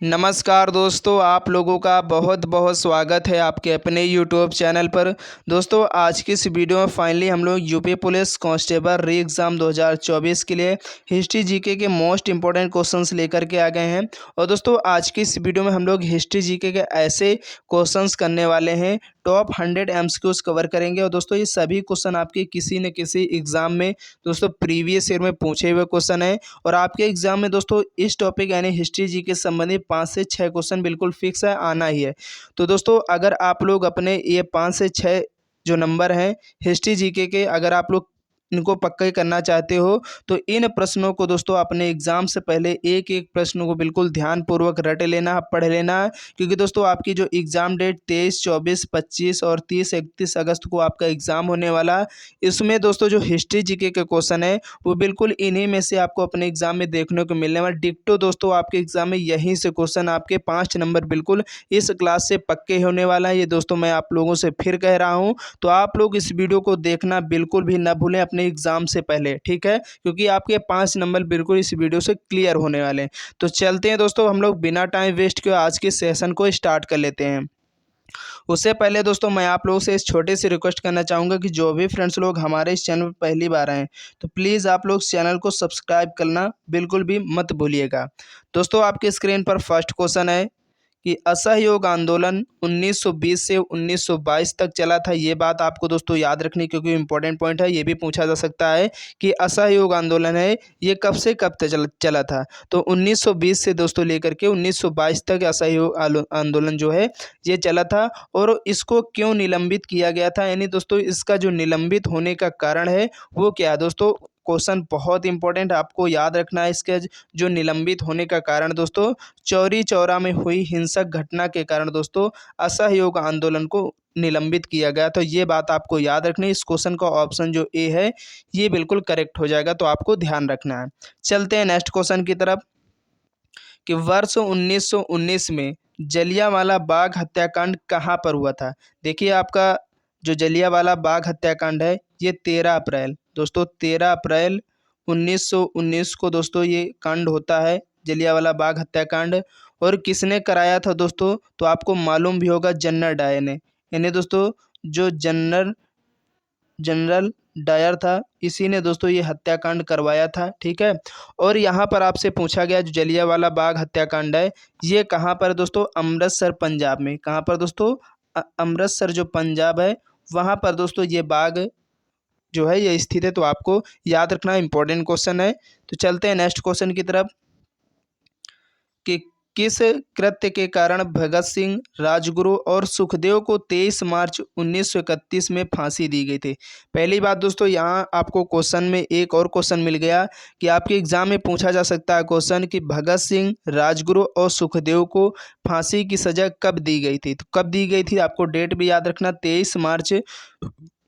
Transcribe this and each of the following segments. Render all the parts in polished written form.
नमस्कार दोस्तों, आप लोगों का बहुत बहुत स्वागत है आपके अपने यूट्यूब चैनल पर। दोस्तों, आज की इस वीडियो में फाइनली हम लोग यूपी पुलिस कांस्टेबल री एग्ज़ाम 2024 के लिए हिस्ट्री जीके के मोस्ट इंपॉर्टेंट क्वेश्चंस लेकर के आ गए हैं। और दोस्तों, आज की इस वीडियो में हम लोग हिस्ट्री जीके के ऐसे क्वेश्चंस करने वाले हैं, टॉप 100 एमसीक्यूज कवर करेंगे। और दोस्तों, ये सभी क्वेश्चन आपके किसी न किसी एग्ज़ाम में दोस्तों प्रीवियस ईयर में पूछे हुए क्वेश्चन है। और आपके एग्ज़ाम में दोस्तों इस टॉपिक यानी हिस्ट्री जी के संबंधित 5 से 6 क्वेश्चन बिल्कुल फिक्स है, आना ही है। तो दोस्तों, अगर आप लोग अपने ये 5 से 6 जो नंबर हैं हिस्ट्री जीके के, अगर आप लोग इनको पक्के करना चाहते हो तो इन प्रश्नों को दोस्तों अपने एग्ज़ाम से पहले एक एक प्रश्न को बिल्कुल ध्यानपूर्वक रट लेना, पढ़ लेना है। क्योंकि दोस्तों आपकी जो एग्ज़ाम डेट 23, 24, 25 और 30, 31 अगस्त को आपका एग्ज़ाम होने वाला है। इसमें दोस्तों जो हिस्ट्री जीके के क्वेश्चन है वो बिल्कुल इन्हीं में से आपको अपने एग्ज़ाम में देखने को मिलने वाला। डिट्टो दोस्तों आपके एग्ज़ाम में यहीं से क्वेश्चन आपके 5 नंबर बिल्कुल इस क्लास से पक्के होने वाला है। ये दोस्तों मैं आप लोगों से फिर कह रहा हूँ, तो आप लोग इस वीडियो को देखना बिल्कुल भी ना भूलें अपने एग्ज़ाम से पहले, ठीक है? क्योंकि आपके 5 नंबर बिल्कुल इस वीडियो से क्लियर होने वाले हैं। तो चलते हैं दोस्तों, हम लोग बिना टाइम वेस्ट किए आज के सेशन को स्टार्ट कर लेते हैं। उससे पहले दोस्तों मैं आप लोगों से इस छोटे सी रिक्वेस्ट करना चाहूँगा कि जो भी फ्रेंड्स लोग हमारे इस चैनल पर पहली बार आए हैं तो प्लीज़ आप लोग चैनल को सब्सक्राइब करना बिल्कुल भी मत भूलिएगा। दोस्तों, आपके स्क्रीन पर फर्स्ट क्वेश्चन है कि असहयोग आंदोलन 1920 से 1922 तक चला था। ये बात आपको दोस्तों याद रखनी, क्योंकि इंपॉर्टेंट पॉइंट है। ये भी पूछा जा सकता है कि असहयोग आंदोलन है ये कब से कब तक चला था। तो 1920 से दोस्तों लेकर के 1922 तक असहयोग आंदोलन जो है ये चला था। और इसको क्यों निलंबित किया गया था, यानी दोस्तों इसका जो निलंबित होने का कारण है वो क्या है। दोस्तों, क्वेश्चन बहुत इंपॉर्टेंट, आपको याद रखना है। इसके जो निलंबित होने का कारण दोस्तों चौरी चौरा में हुई हिंसक घटना के कारण दोस्तों असहयोग आंदोलन को निलंबित किया गया। तो ये बात आपको याद रखनी है। इस क्वेश्चन का ऑप्शन जो ए है ये बिल्कुल करेक्ट हो जाएगा, तो आपको ध्यान रखना है। चलते हैं नेक्स्ट क्वेश्चन की तरफ कि वर्ष 1919 में जलियांवाला बाग हत्याकांड कहाँ पर हुआ था। देखिए, आपका जो जलियांवाला बाग हत्याकांड है ये 13 अप्रैल दोस्तों 13 अप्रैल 1919 को दोस्तों ये कांड होता है, जलियांवाला बाग हत्याकांड। और किसने कराया था दोस्तों, तो आपको मालूम भी होगा, जनरल डायर ने। यानी दोस्तों जो जनरल डायर था, इसी ने दोस्तों ये हत्याकांड करवाया था, ठीक है। और यहाँ पर आपसे पूछा गया जो जलियांवाला बाग हत्याकांड है ये कहाँ पर है दोस्तों, अमृतसर पंजाब में। कहाँ पर दोस्तों, अमृतसर जो पंजाब है वहाँ पर दोस्तों ये बाग जो है ये स्थित है। तो आपको याद रखना, इंपॉर्टेंट क्वेश्चन है। तो चलते हैं नेक्स्ट क्वेश्चन की तरफ कि किस कृत्य के कारण भगत सिंह, राजगुरु और सुखदेव को 23 मार्च 1931 में फांसी दी गई थी। पहली बात दोस्तों, यहाँ आपको क्वेश्चन में एक और क्वेश्चन मिल गया कि आपके एग्जाम में पूछा जा सकता है क्वेश्चन कि भगत सिंह, राजगुरु और सुखदेव को फांसी की सजा कब दी गई थी। तो कब दी गई थी आपको डेट भी याद रखना, 23 मार्च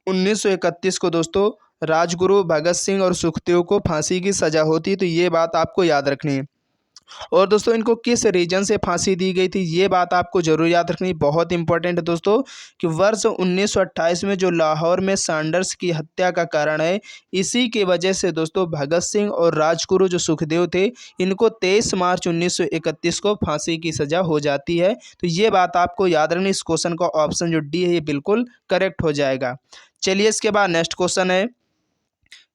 1931 को दोस्तों राजगुरु, भगत सिंह और सुखदेव को फांसी की सजा होती। तो ये बात आपको याद रखनी है। और दोस्तों इनको किस रीजन से फांसी दी गई थी ये बात आपको जरूर याद रखनी, बहुत इंपॉर्टेंट है दोस्तों। कि वर्ष 1928 में जो लाहौर में सैंडर्स की हत्या का कारण है, इसी की वजह से दोस्तों भगत सिंह और राजगुरु जो सुखदेव थे इनको 23 मार्च 1931 को फांसी की सजा हो जाती है। तो ये बात आपको याद रखनी। इस क्वेश्चन का ऑप्शन जो डी है ये बिल्कुल करेक्ट हो जाएगा। चलिए, इसके बाद नेक्स्ट क्वेश्चन है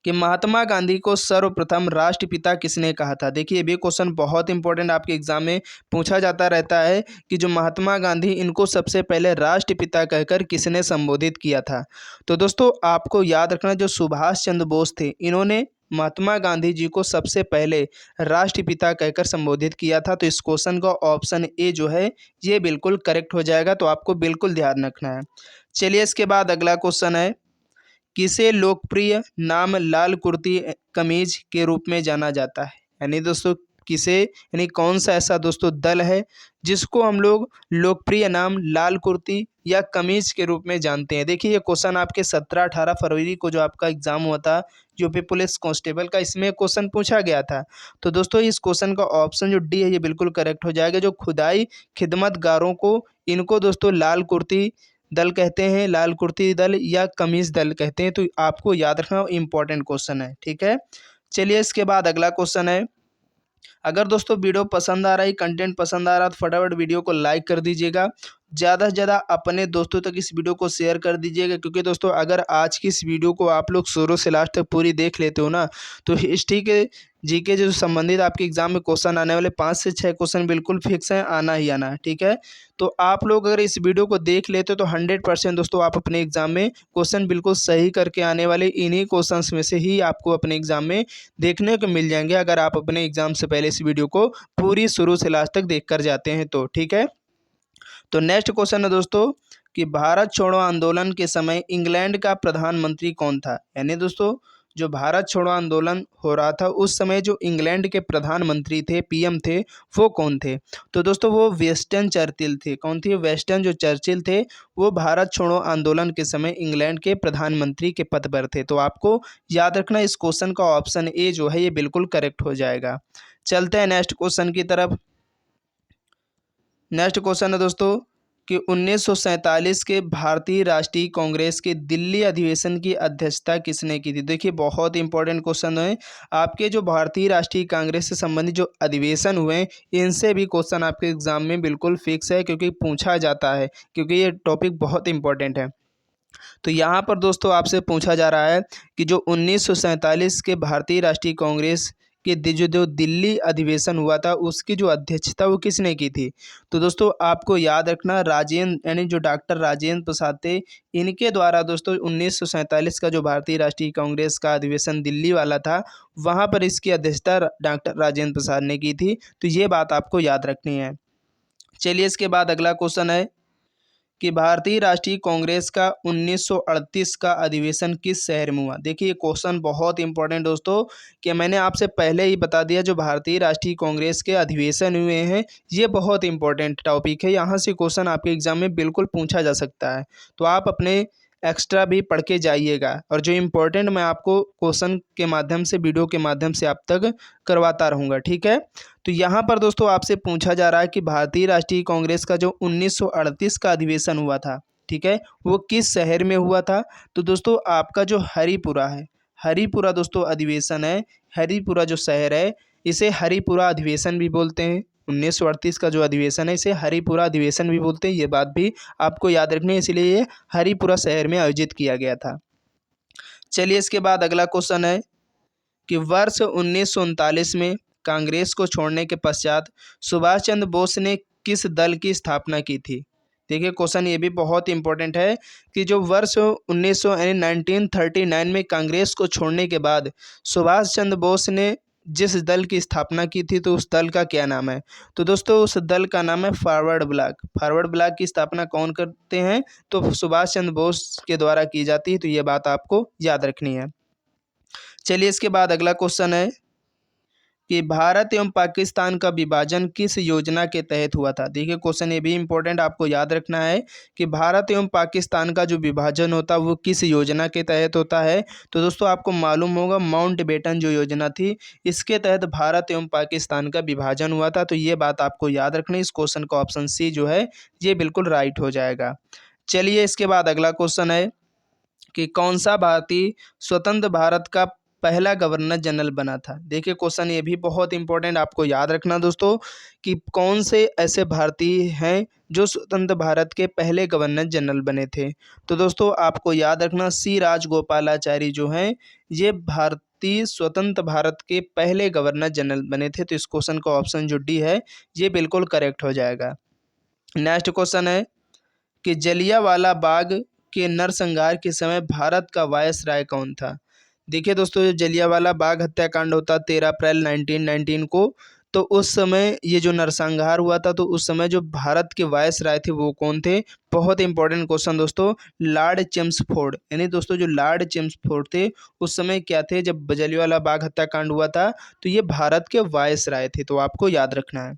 कि महात्मा गांधी को सर्वप्रथम राष्ट्रपिता किसने कहा था। देखिए, ये भी क्वेश्चन बहुत इंपॉर्टेंट आपके एग्जाम में पूछा जाता रहता है कि जो महात्मा गांधी इनको सबसे पहले राष्ट्रपिता कहकर किसने संबोधित किया था। तो दोस्तों आपको याद रखना, जो सुभाष चंद्र बोस थे इन्होंने महात्मा गांधी जी को सबसे पहले राष्ट्रपिता कहकर संबोधित किया था। तो इस क्वेश्चन का ऑप्शन ए जो है ये बिल्कुल करेक्ट हो जाएगा, तो आपको बिल्कुल ध्यान रखना है। चलिए, इसके बाद अगला क्वेश्चन है, किसे लोकप्रिय नाम लाल कुर्ती कमीज के रूप में जाना जाता है। यानी दोस्तों किसे, यानी कौन सा ऐसा दोस्तों दल है जिसको हम लोग लोकप्रिय नाम लाल कुर्ती या कमीज के रूप में जानते हैं। देखिए, ये क्वेश्चन आपके 17-18 फरवरी को जो आपका एग्जाम हुआ था यूपी पुलिस कांस्टेबल का, इसमें क्वेश्चन पूछा गया था। तो दोस्तों इस क्वेश्चन का ऑप्शन जो डी है ये बिल्कुल करेक्ट हो जाएगा। जो खुदाई खिदमतगारों को इनको दोस्तों लाल कुर्ती दल कहते हैं, लाल कुर्ती दल या कमीज दल कहते हैं। तो आपको याद रखना, इंपॉर्टेंट क्वेश्चन है, ठीक है। चलिए, इसके बाद अगला क्वेश्चन है अगर दोस्तों वीडियो पसंद आ रहा है, कंटेंट पसंद आ रहा है तो फटाफट वीडियो को लाइक कर दीजिएगा। ज़्यादा से ज़्यादा अपने दोस्तों तक इस वीडियो को शेयर कर दीजिएगा, क्योंकि दोस्तों अगर आज की इस वीडियो को आप लोग शुरू से लास्ट तक पूरी देख लेते हो ना, तो हिस्ट्री के जीके जो संबंधित आपके एग्जाम में क्वेश्चन आने वाले 5 से 6 क्वेश्चन बिल्कुल फिक्स हैं, आना ही आना है, ठीक है। तो आप लोग अगर इस वीडियो को देख लेते हो तो 100% दोस्तों आप अपने एग्जाम में क्वेश्चन बिल्कुल सही करके आने वाले इन्हीं क्वेश्चंस में से ही आपको अपने एग्जाम में देखने को मिल जाएंगे, अगर आप अपने एग्जाम से पहले इस वीडियो को पूरी शुरू से लास्ट तक देख कर जाते हैं तो, ठीक है। तो नेक्स्ट क्वेश्चन है दोस्तों कि भारत छोड़ो आंदोलन के समय इंग्लैंड का प्रधानमंत्री कौन था। यानी दोस्तों जो भारत छोड़ो आंदोलन हो रहा था उस समय जो इंग्लैंड के प्रधानमंत्री थे, पीएम थे, वो कौन थे। तो दोस्तों वो वेस्टन चर्चिल थे। कौन थे? वेस्टन जो चर्चिल थे वो भारत छोड़ो आंदोलन के समय इंग्लैंड के प्रधानमंत्री के पद पर थे। तो आपको याद रखना इस क्वेश्चन का ऑप्शन ए जो है ये बिल्कुल करेक्ट हो जाएगा। चलते हैं नेक्स्ट क्वेश्चन की तरफ। नेक्स्ट क्वेश्चन है दोस्तों कि 1947 के भारतीय राष्ट्रीय कांग्रेस के दिल्ली अधिवेशन की अध्यक्षता किसने की थी। देखिए बहुत इंपॉर्टेंट क्वेश्चन है। आपके जो भारतीय राष्ट्रीय कांग्रेस से संबंधित जो अधिवेशन हुए हैं इनसे भी क्वेश्चन आपके एग्जाम में बिल्कुल फिक्स है, क्योंकि पूछा जाता है, क्योंकि ये टॉपिक बहुत इंपॉर्टेंट है। तो यहाँ पर दोस्तों आपसे पूछा जा रहा है कि जो 1947 के भारतीय राष्ट्रीय कांग्रेस के जो दिल्ली अधिवेशन हुआ था उसकी जो अध्यक्षता वो किसने की थी। तो दोस्तों आपको याद रखना राजेंद्र यानी जो डॉक्टर राजेंद्र प्रसाद थे, इनके द्वारा दोस्तों 1947 का जो भारतीय राष्ट्रीय कांग्रेस का अधिवेशन दिल्ली वाला था वहाँ पर इसकी अध्यक्षता डॉक्टर राजेंद्र प्रसाद ने की थी। तो ये बात आपको याद रखनी है। चलिए इसके बाद अगला क्वेश्चन है कि भारतीय राष्ट्रीय कांग्रेस का 1938 का अधिवेशन किस शहर में हुआ। देखिए ये क्वेश्चन बहुत इंपॉर्टेंट दोस्तों, कि मैंने आपसे पहले ही बता दिया जो भारतीय राष्ट्रीय कांग्रेस के अधिवेशन हुए हैं ये बहुत इंपॉर्टेंट टॉपिक है, यहाँ से क्वेश्चन आपके एग्जाम में बिल्कुल पूछा जा सकता है। तो आप अपने एक्स्ट्रा भी पढ़ के जाइएगा, और जो इम्पोर्टेंट मैं आपको क्वेश्चन के माध्यम से वीडियो के माध्यम से आप तक करवाता रहूँगा, ठीक है। तो यहाँ पर दोस्तों आपसे पूछा जा रहा है कि भारतीय राष्ट्रीय कांग्रेस का जो 1938 का अधिवेशन हुआ था, ठीक है, वो किस शहर में हुआ था। तो दोस्तों आपका जो हरिपुरा है, हरिपुरा दोस्तों अधिवेशन है, हरिपुरा जो शहर है इसे हरिपुरा अधिवेशन भी बोलते हैं। 1938 का जो अधिवेशन है इसे हरिपुरा अधिवेशन भी बोलते हैं, ये बात भी आपको याद रखनी है, इसलिए ये हरिपुरा शहर में आयोजित किया गया था। चलिए इसके बाद अगला क्वेश्चन है कि वर्ष 1939 में कांग्रेस को छोड़ने के पश्चात सुभाष चंद्र बोस ने किस दल की स्थापना की थी। देखिए क्वेश्चन ये भी बहुत इंपॉर्टेंट है कि जो वर्ष 1939 में कांग्रेस को छोड़ने के बाद सुभाष चंद्र बोस ने जिस दल की स्थापना की थी तो उस दल का क्या नाम है। तो दोस्तों उस दल का नाम है फॉरवर्ड ब्लॉक। फॉरवर्ड ब्लॉक की स्थापना कौन करते हैं? तो सुभाष चंद्र बोस के द्वारा की जाती है। तो ये बात आपको याद रखनी है। चलिए इसके बाद अगला क्वेश्चन है कि भारत एवं पाकिस्तान का विभाजन किस योजना के तहत हुआ था। देखिए क्वेश्चन ये भी इंपॉर्टेंट, आपको याद रखना है कि भारत एवं पाकिस्तान का जो विभाजन होता है वो किस योजना के तहत होता है। तो दोस्तों आपको मालूम होगा माउंटबेटन जो योजना थी इसके तहत भारत एवं पाकिस्तान का विभाजन हुआ था। तो ये बात आपको याद रखनी, इस क्वेश्चन का ऑप्शन सी जो है ये बिल्कुल राइट हो जाएगा। चलिए इसके बाद अगला क्वेश्चन है कि कौन सा भारतीय स्वतंत्र भारत का पहला गवर्नर जनरल बना था। देखिए क्वेश्चन ये भी बहुत इंपॉर्टेंट, आपको याद रखना दोस्तों कि कौन से ऐसे भारतीय हैं जो स्वतंत्र भारत के पहले गवर्नर जनरल बने थे। तो दोस्तों आपको याद रखना सी राजगोपालाचारी जो हैं ये भारतीय स्वतंत्र भारत के पहले गवर्नर जनरल बने थे। तो इस क्वेश्चन का ऑप्शन जो डी है ये बिल्कुल करेक्ट हो जाएगा। नेक्स्ट क्वेश्चन है कि जलियांवाला बाग के नरसंहार के समय भारत का वायसराय कौन था। देखिए दोस्तों जो जलियांवाला बाग हत्याकांड होता 13 अप्रैल 1919 को, तो उस समय ये जो नरसंहार हुआ था तो उस समय जो भारत के वायसराय थे वो कौन थे। बहुत इंपॉर्टेंट क्वेश्चन दोस्तों, लॉर्ड चेम्सफोर्ड। यानी दोस्तों जो लॉर्ड चेम्सफोर्ड थे उस समय क्या थे, जब जलियांवाला बाग हत्याकांड हुआ था तो ये भारत के वायसराय थे। तो आपको याद रखना है।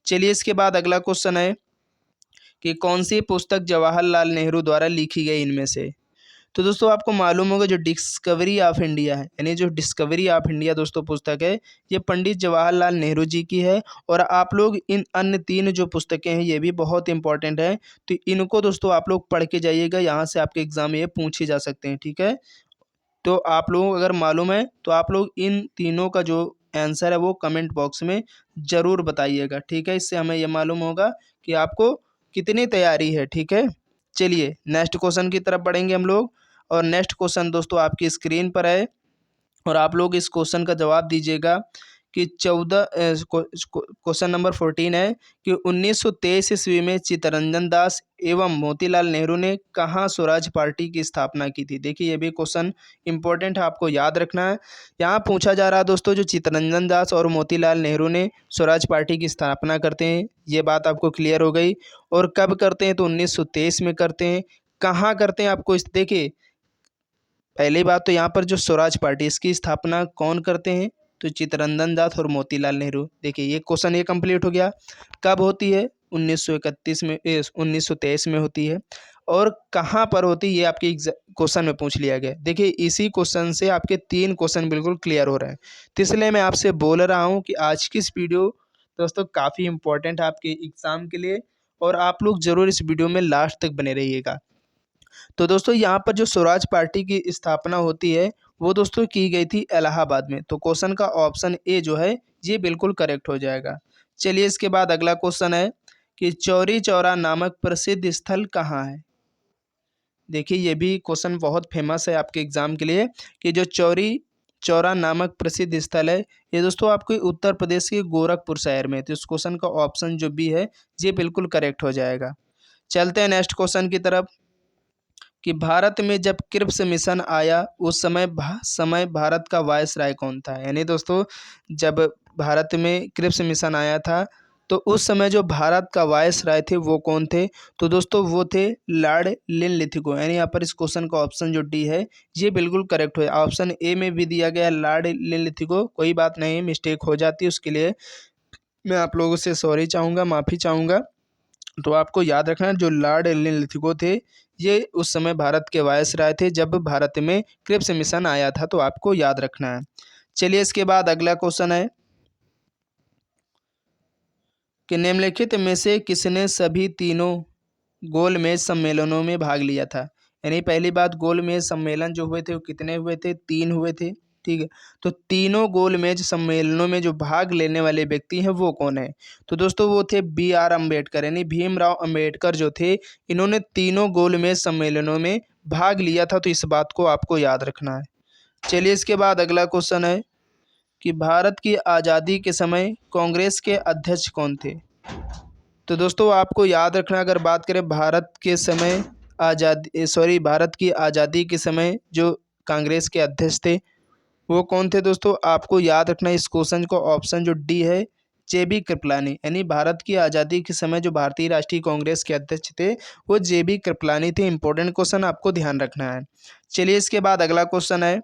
चलिए इसके बाद अगला क्वेश्चन है कि कौन सी पुस्तक जवाहरलाल नेहरू द्वारा लिखी गई इनमें से। तो दोस्तों आपको मालूम होगा जो डिस्कवरी ऑफ इंडिया है, यानी जो डिस्कवरी ऑफ इंडिया दोस्तों पुस्तक है ये पंडित जवाहरलाल नेहरू जी की है। और आप लोग इन अन्य 3 जो पुस्तकें हैं ये भी बहुत इंपॉर्टेंट है, तो इनको दोस्तों आप लोग पढ़ के जाइएगा, यहाँ से आपके एग्जाम में ये पूछे जा सकते हैं, ठीक है। तो आप लोगों को अगर मालूम है तो आप लोग इन तीनों का जो आंसर है वो कमेंट बॉक्स में ज़रूर बताइएगा, ठीक है। इससे हमें ये मालूम होगा कि आपको कितनी तैयारी है, ठीक है। चलिए नेक्स्ट क्वेश्चन की तरफ बढ़ेंगे हम लोग। और नेक्स्ट क्वेश्चन दोस्तों आपकी स्क्रीन पर है और आप लोग इस क्वेश्चन का जवाब दीजिएगा कि क्वेश्चन नंबर 14 है कि 1923 ईस्वी में चित्तरंजन दास एवं मोतीलाल नेहरू ने कहाँ स्वराज पार्टी की स्थापना की थी। देखिए ये भी क्वेश्चन इंपॉर्टेंट है, आपको याद रखना है। यहाँ पूछा जा रहा है दोस्तों, जो चित्तरंजन दास और मोतीलाल नेहरू ने स्वराज पार्टी की स्थापना करते हैं, ये बात आपको क्लियर हो गई। और कब करते हैं, तो 1923 में करते हैं। कहाँ करते हैं, आपको इस देखिए पहली बात तो यहाँ पर जो स्वराज पार्टी इसकी स्थापना कौन करते हैं, तो चित्तरंजन दास और मोतीलाल नेहरू। देखिए ये क्वेश्चन ये कंप्लीट हो गया। कब होती है, 1931 में 1923 में होती है। और कहाँ पर होती है ये आपके क्वेश्चन में पूछ लिया गया। देखिए इसी क्वेश्चन से आपके 3 क्वेश्चन बिल्कुल क्लियर हो रहे हैं, तो इसलिए मैं आपसे बोल रहा हूँ कि आज की इस वीडियो दोस्तों काफ़ी इंपॉर्टेंट है आपके एग्ज़ाम के लिए, और आप लोग ज़रूर इस वीडियो में लास्ट तक बने रहिएगा। तो दोस्तों यहाँ पर जो स्वराज पार्टी की स्थापना होती है वो दोस्तों की गई थी इलाहाबाद में। तो क्वेश्चन का ऑप्शन ए जो है ये बिल्कुल करेक्ट हो जाएगा। चलिए इसके बाद अगला क्वेश्चन है कि चौरी चौरा नामक प्रसिद्ध स्थल कहाँ है। देखिए ये भी क्वेश्चन बहुत फेमस है आपके एग्जाम के लिए कि जो चौरी चौरा नामक प्रसिद्ध स्थल है ये दोस्तों आपके उत्तर प्रदेश के गोरखपुर शहर में। तो इस क्वेश्चन का ऑप्शन जो बी है ये बिल्कुल करेक्ट हो जाएगा। चलते हैं नेक्स्ट क्वेश्चन की तरफ कि भारत में जब क्रिप्स मिशन आया उस समय भारत का वायसराय कौन था। यानी दोस्तों जब भारत में क्रिप्स मिशन आया था तो उस समय जो भारत का वायसराय थे वो कौन थे, तो दोस्तों वो थे लॉर्ड लिनलिथगो। यानी यहाँ पर इस क्वेश्चन का ऑप्शन जो डी है ये बिल्कुल करेक्ट है। ऑप्शन ए में भी दिया गया लॉर्ड लिनलिथगो, कोई बात नहीं, मिस्टेक हो जाती है, उसके लिए मैं आप लोगों से सॉरी चाहूँगा, माफ़ी चाहूँगा। तो आपको याद रखना जो लॉर्ड लिनलिथगो थे ये उस समय भारत के वायसराय थे जब भारत में क्रिप्स मिशन आया था, तो आपको याद रखना है। चलिए इसके बाद अगला क्वेश्चन है कि निम्नलिखित में से किसने सभी तीनों गोलमेज सम्मेलनों में भाग लिया था। यानी पहली बात, गोलमेज सम्मेलन जो हुए थे वो कितने हुए थे, 3 हुए थे, ठीक है। तो तीनों गोलमेज सम्मेलनों में जो भाग लेने वाले व्यक्ति हैं वो कौन है, तो दोस्तों वो थे B.R. अम्बेडकर। यानी भीमराव अम्बेडकर जो थे इन्होंने तीनों गोलमेज सम्मेलनों में भाग लिया था, तो इस बात को आपको याद रखना है। चलिए इसके बाद अगला क्वेश्चन है कि भारत की आज़ादी के समय कांग्रेस के अध्यक्ष कौन थे। तो दोस्तों आपको याद रखना, अगर बात करें भारत के समय भारत की आज़ादी के समय जो कांग्रेस के अध्यक्ष थे वो कौन थे, दोस्तों आपको याद रखना इस क्वेश्चन को ऑप्शन जो डी है JB कृपलानी। यानी भारत की आज़ादी के समय जो भारतीय राष्ट्रीय कांग्रेस के अध्यक्ष थे वो JB कृपलानी थे। इंपॉर्टेंट क्वेश्चन, आपको ध्यान रखना है। चलिए इसके बाद अगला क्वेश्चन है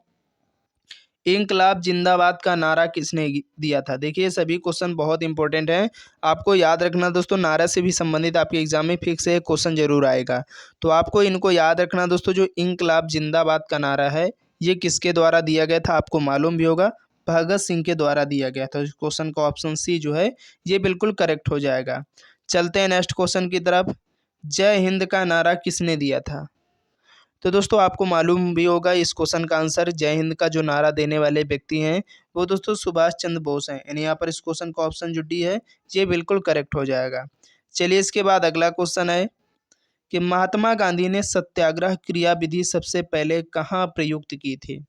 इंकलाब जिंदाबाद का नारा किसने दिया था। देखिए सभी क्वेश्चन बहुत इंपॉर्टेंट हैं, आपको याद रखना दोस्तों। नारा से भी संबंधित आपके एग्जाम में फिक्स है क्वेश्चन जरूर आएगा, तो आपको इनको याद रखना दोस्तों। जो इंकलाब जिंदाबाद का नारा है ये किसके द्वारा दिया गया था, आपको मालूम भी होगा, भगत सिंह के द्वारा दिया गया था। इस क्वेश्चन का ऑप्शन सी जो है ये बिल्कुल करेक्ट हो जाएगा। चलते हैं नेक्स्ट क्वेश्चन की तरफ। जय हिंद का नारा किसने दिया था। तो दोस्तों आपको मालूम भी होगा इस क्वेश्चन का आंसर, जय हिंद का जो नारा देने वाले व्यक्ति हैं वो दोस्तों सुभाष चंद्र बोस हैं। यानी यहाँ पर इस क्वेश्चन का ऑप्शन जो डी है ये बिल्कुल करेक्ट हो जाएगा। चलिए इसके बाद अगला क्वेश्चन है कि महात्मा गांधी ने सत्याग्रह क्रियाविधि सबसे पहले कहाँ प्रयुक्त की थी।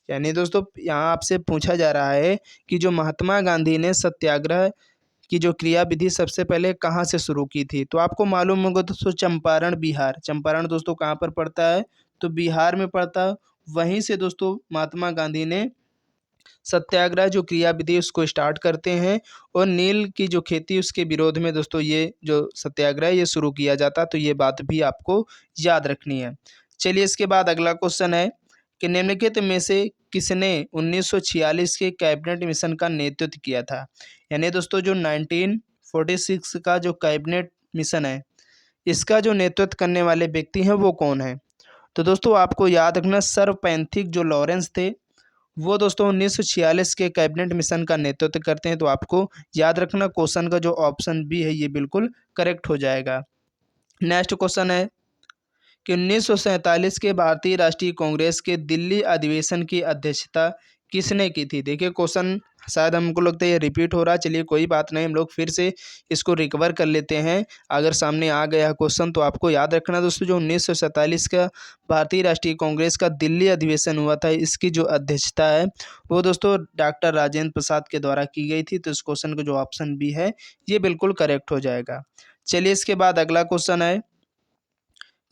यानी दोस्तों यहाँ आपसे पूछा जा रहा है कि जो महात्मा गांधी ने सत्याग्रह की जो क्रियाविधि सबसे पहले कहाँ से शुरू की थी, तो आपको मालूम होगा दोस्तों चंपारण बिहार। चंपारण दोस्तों कहाँ पर पड़ता है, तो बिहार में पड़ता है। वहीं से दोस्तों महात्मा गांधी ने सत्याग्रह जो क्रियाविधि उसको स्टार्ट करते हैं और नील की जो खेती उसके विरोध में दोस्तों ये जो सत्याग्रह ये शुरू किया जाता, तो ये बात भी आपको याद रखनी है। चलिए इसके बाद अगला क्वेश्चन है कि निम्नलिखित में से किसने 1946 के कैबिनेट मिशन का नेतृत्व किया था। यानी दोस्तों जो 1946 का जो कैबिनेट मिशन है इसका जो नेतृत्व करने वाले व्यक्ति हैं वो कौन है, तो दोस्तों आपको याद रखना सर पैंथिक जो लॉरेंस थे वो दोस्तों 1946 के कैबिनेट मिशन का नेतृत्व करते हैं। तो आपको याद रखना क्वेश्चन का जो ऑप्शन बी है ये बिल्कुल करेक्ट हो जाएगा। नेक्स्ट क्वेश्चन है कि 1947 के भारतीय राष्ट्रीय कांग्रेस के दिल्ली अधिवेशन की अध्यक्षता किसने की थी। देखिए क्वेश्चन शायद हमको लगता है ये रिपीट हो रहा है। चलिए कोई बात नहीं, हम लोग फिर से इसको रिकवर कर लेते हैं। अगर सामने आ गया क्वेश्चन तो आपको याद रखना दोस्तों, जो 1947 का भारतीय राष्ट्रीय कांग्रेस का दिल्ली अधिवेशन हुआ था, इसकी जो अध्यक्षता है वो दोस्तों डॉक्टर राजेंद्र प्रसाद के द्वारा की गई थी। तो इस क्वेश्चन का जो ऑप्शन बी है ये बिल्कुल करेक्ट हो जाएगा। चलिए इसके बाद अगला क्वेश्चन है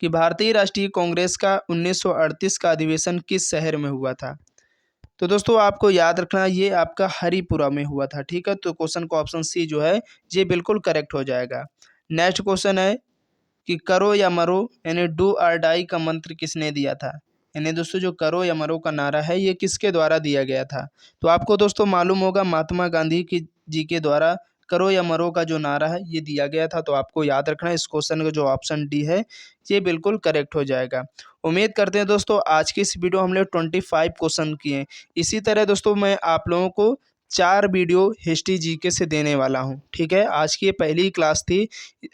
कि भारतीय राष्ट्रीय कांग्रेस का 1938 का अधिवेशन किस शहर में हुआ था। तो दोस्तों आपको याद रखना ये आपका हरिपुरा में हुआ था, ठीक है। तो क्वेश्चन का ऑप्शन सी जो है ये बिल्कुल करेक्ट हो जाएगा। नेक्स्ट क्वेश्चन है कि करो या मरो यानी डू और डाई का मंत्र किसने दिया था। यानी दोस्तों जो करो या मरो का नारा है ये किसके द्वारा दिया गया था। तो आपको दोस्तों मालूम होगा महात्मा गांधी की जी के द्वारा करो या मरो का जो नारा है ये दिया गया था। तो आपको याद रखना है इस क्वेश्चन का जो ऑप्शन डी है ये बिल्कुल करेक्ट हो जाएगा। उम्मीद करते हैं दोस्तों आज की इस वीडियो हमने 25 क्वेश्चन किए। इसी तरह दोस्तों मैं आप लोगों को 4 वीडियो हिस्ट्री जीके से देने वाला हूं, ठीक है। आज की ये पहली क्लास थी।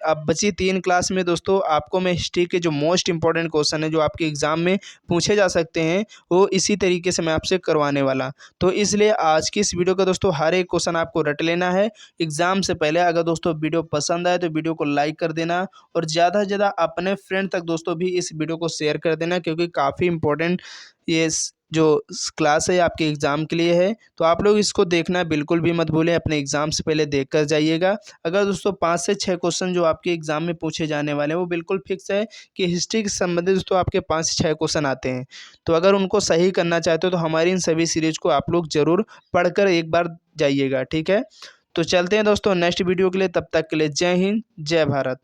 अब बची 3 क्लास में दोस्तों आपको मैं हिस्ट्री के जो मोस्ट इंपॉर्टेंट क्वेश्चन है जो आपके एग्जाम में पूछे जा सकते हैं वो इसी तरीके से मैं आपसे करवाने वाला। तो इसलिए आज की इस वीडियो का दोस्तों हर एक क्वेश्चन आपको रट लेना है एग्जाम से पहले। अगर दोस्तों वीडियो पसंद आए तो वीडियो को लाइक कर देना और ज़्यादा से ज़्यादा अपने फ्रेंड तक दोस्तों भी इस वीडियो को शेयर कर देना, क्योंकि काफ़ी इंपॉर्टेंट ये जो क्लास है आपके एग्ज़ाम के लिए है। तो आप लोग इसको देखना बिल्कुल भी मत भूलें, अपने एग्ज़ाम से पहले देख कर जाइएगा। अगर दोस्तों 5 से 6 क्वेश्चन जो आपके एग्ज़ाम में पूछे जाने वाले हैं वो बिल्कुल फिक्स है कि हिस्ट्री के संबंधित दोस्तों आपके 5 से 6 क्वेश्चन आते हैं। तो अगर उनको सही करना चाहते हो तो हमारी इन सभी सीरीज को आप लोग ज़रूर पढ़कर एक बार जाइएगा, ठीक है। तो चलते हैं दोस्तों नेक्स्ट वीडियो के लिए, तब तक के लिए जय हिंद जय भारत।